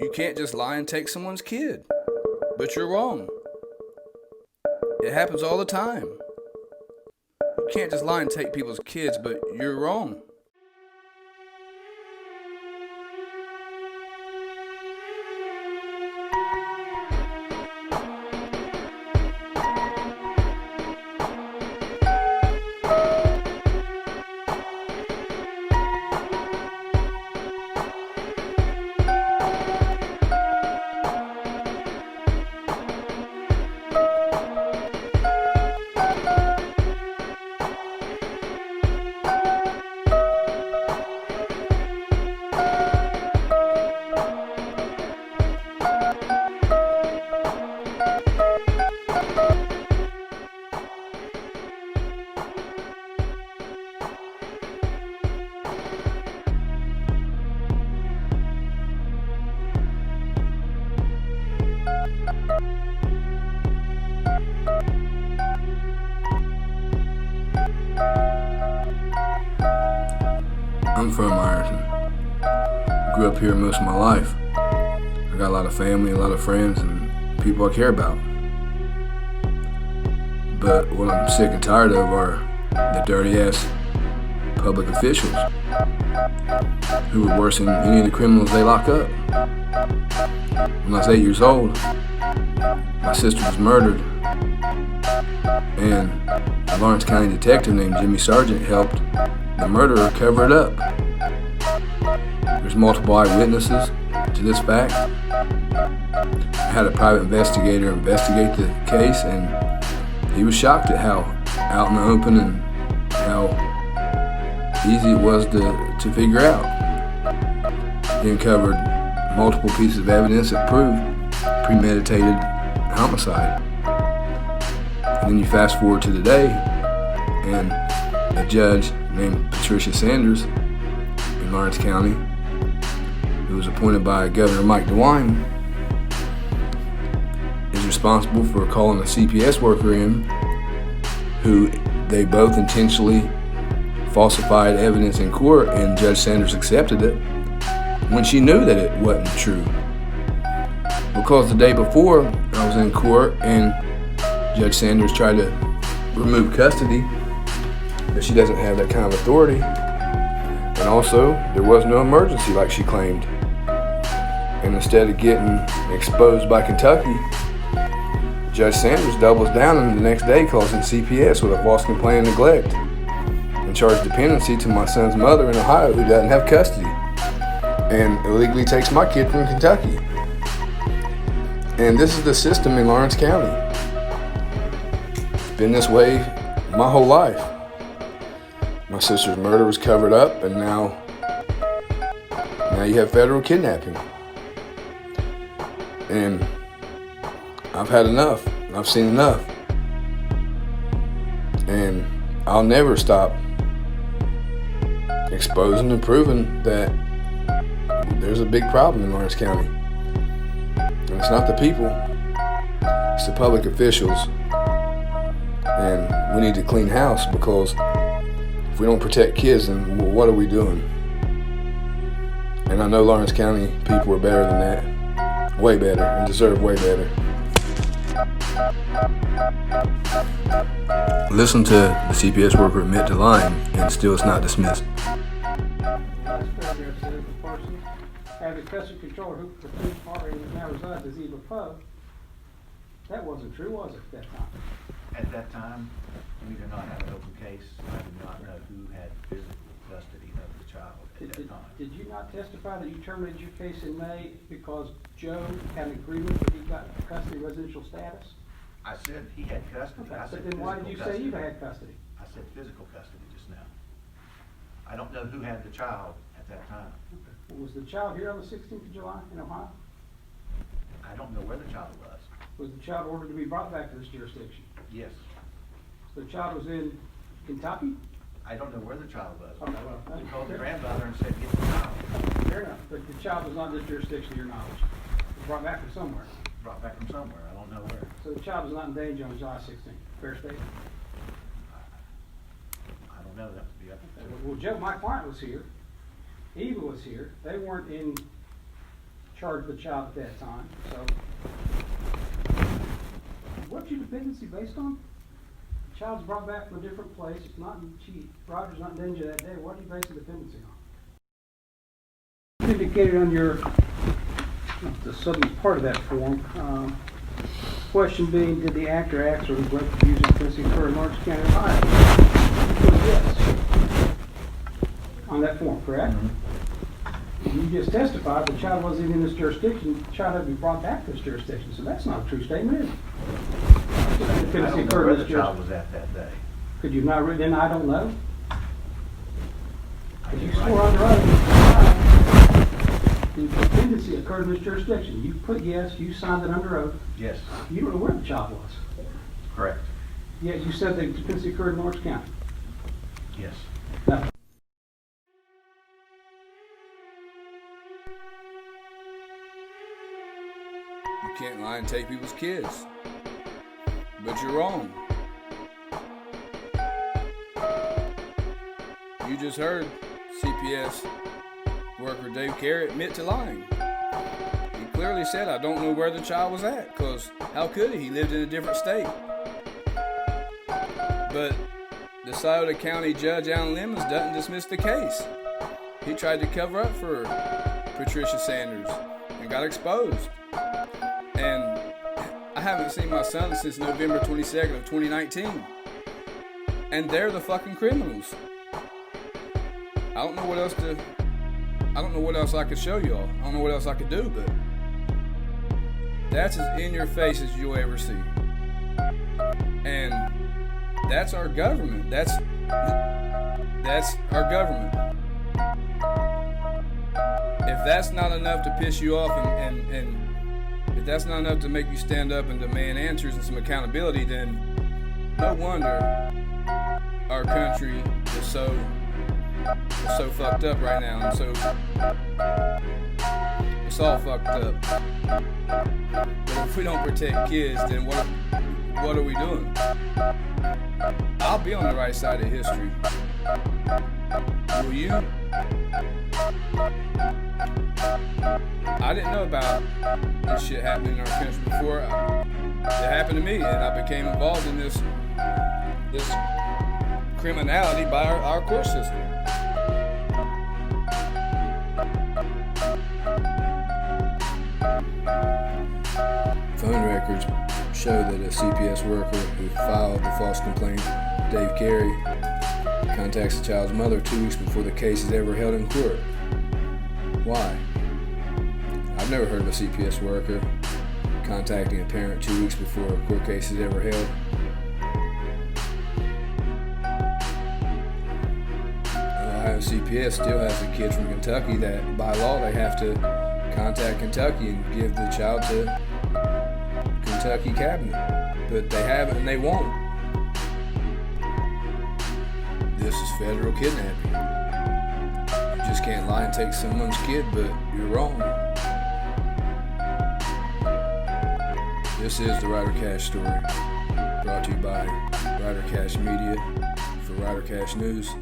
You can't just lie and take someone's kid. But you're wrong. It happens all the time. You can't just lie and take people's kids, but you're wrong. I'm from Ironton. Grew up here most of my life. I got a lot of family, a lot of friends, and people I care about. But what I'm sick and tired of are the dirty-ass public officials who are worse than any of the criminals they lock up. When I was 8 years old, my sister was murdered, and a Lawrence County detective named Jimmy Sargent helped the murderer cover it up. There's multiple eyewitnesses to this fact. I had a private investigator investigate the case, and he was shocked at how out in the open and how easy it was to figure out. He uncovered multiple pieces of evidence that proved premeditated homicide. And then you fast forward to today, and a judge named Patricia Sanders in Lawrence County, who was appointed by Governor Mike DeWine, is responsible for calling a CPS worker in who they both intentionally falsified evidence in court, and Judge Sanders accepted it when she knew that it wasn't true. Because the day before I was in court and Judge Sanders tried to remove custody, but she doesn't have that kind of authority. And also, there was no emergency like she claimed. And instead of getting exposed by Kentucky, Judge Sanders doubles down and the next day calls in CPS with a false complaint of neglect and charged dependency to my son's mother in Ohio who doesn't have custody, and illegally takes my kid from Kentucky. And this is the system in Lawrence County. It's been this way my whole life. My sister's murder was covered up, and now you have federal kidnapping. And I've had enough. I've seen enough. And I'll never stop exposing and proving that there's a big problem in Lawrence County. And it's not the people, it's the public officials. And we need to clean house, because if we don't protect kids, then what are we doing? And I know Lawrence County people are better than that. Way better, and deserve way better. Listen to the CPS worker admit to lying, and still it's not dismissed. Last paragraph says the person having custody control who pursued party and now resides as Eva Poe. That wasn't true, was it, at that time? At that time, we did not have an open case. I did not know who had physical custody of the child at that time. Did you not testify that you terminated your case in May because Joe had an agreement that he got custody residential status? I said he had custody. Okay, I so said then why did you physical say custody. Eva had custody? I said physical custody just now. I don't know who had the child at that time. Okay. Well, was the child here on the 16th of July in Ohio? I don't know where the child was. Was the child ordered to be brought back to this jurisdiction? Yes. So the child was in Kentucky? I don't know where the child was. Okay, well, We called the grandmother and said, get the child. fair enough, but the child was not in this jurisdiction to your knowledge. It was brought back from somewhere. Brought back from somewhere. I don't know where. So the child was not in danger on July 16th. Fair statement? I don't know. That would be up to Well, Joe, my client was here. Eva was here. They weren't in charge the child at that time, so. What's your dependency based on? The child's brought back from a different place, it's not, Roger's not in danger that day, what do you base the dependency on? Indicated on your, the southern part of that form, question being, did the act or acts or neglect of use of dependency occur in Lawrence County, Ohio? Yes. On that form, correct? Mm-hmm. You just testified the child wasn't even in this jurisdiction, the child had to be brought back to this jurisdiction, so that's not a true statement, is it? I don't know where the child was at that day. Could you not read, then I don't know? Because you swore under oath, the dependency occurred in this jurisdiction. You put yes, you signed it under oath. Yes. You don't know where the child was. Correct. Yet you said the dependency occurred in Lawrence County. Yes. No. You can't lie and take people's kids. But you're wrong. You just heard CPS worker Dave Carey admit to lying. He clearly said, I don't know where the child was at, because how could he? He lived in a different state. But the Scioto County Judge Alan Lemons doesn't dismiss the case. He tried to cover up for Patricia Sanders and got exposed. And I haven't seen my son since November 22nd of 2019. And they're the fucking criminals. I don't know what else I could show y'all. I don't know what else I could do, but that's as in your face as you'll ever see. And that's our government. That's our government. If that's not enough to piss you off and if that's not enough to make you stand up and demand answers and some accountability, then no wonder our country is so fucked up right now, and so it's all fucked up. But if we don't protect kids, then what are we doing? I'll be on the right side of history. Will you? I didn't know about this shit happening in our country before it happened to me, and I became involved in this criminality by our court system. Phone records show that a CPS worker who filed the false complaint, Dave Carey, contacts the child's mother 2 weeks before the case is ever held in court. Why? I've never heard of a CPS worker contacting a parent 2 weeks before a court case is ever held. Ohio CPS still has a kid from Kentucky that by law they have to contact Kentucky and give the child to Kentucky cabinet, but they haven't and they won't. This is federal kidnapping. You just can't lie and take someone's kid, but you're wrong. This is the Ryder Cash story, brought to you by Ryder Cash Media for Ryder Cash News.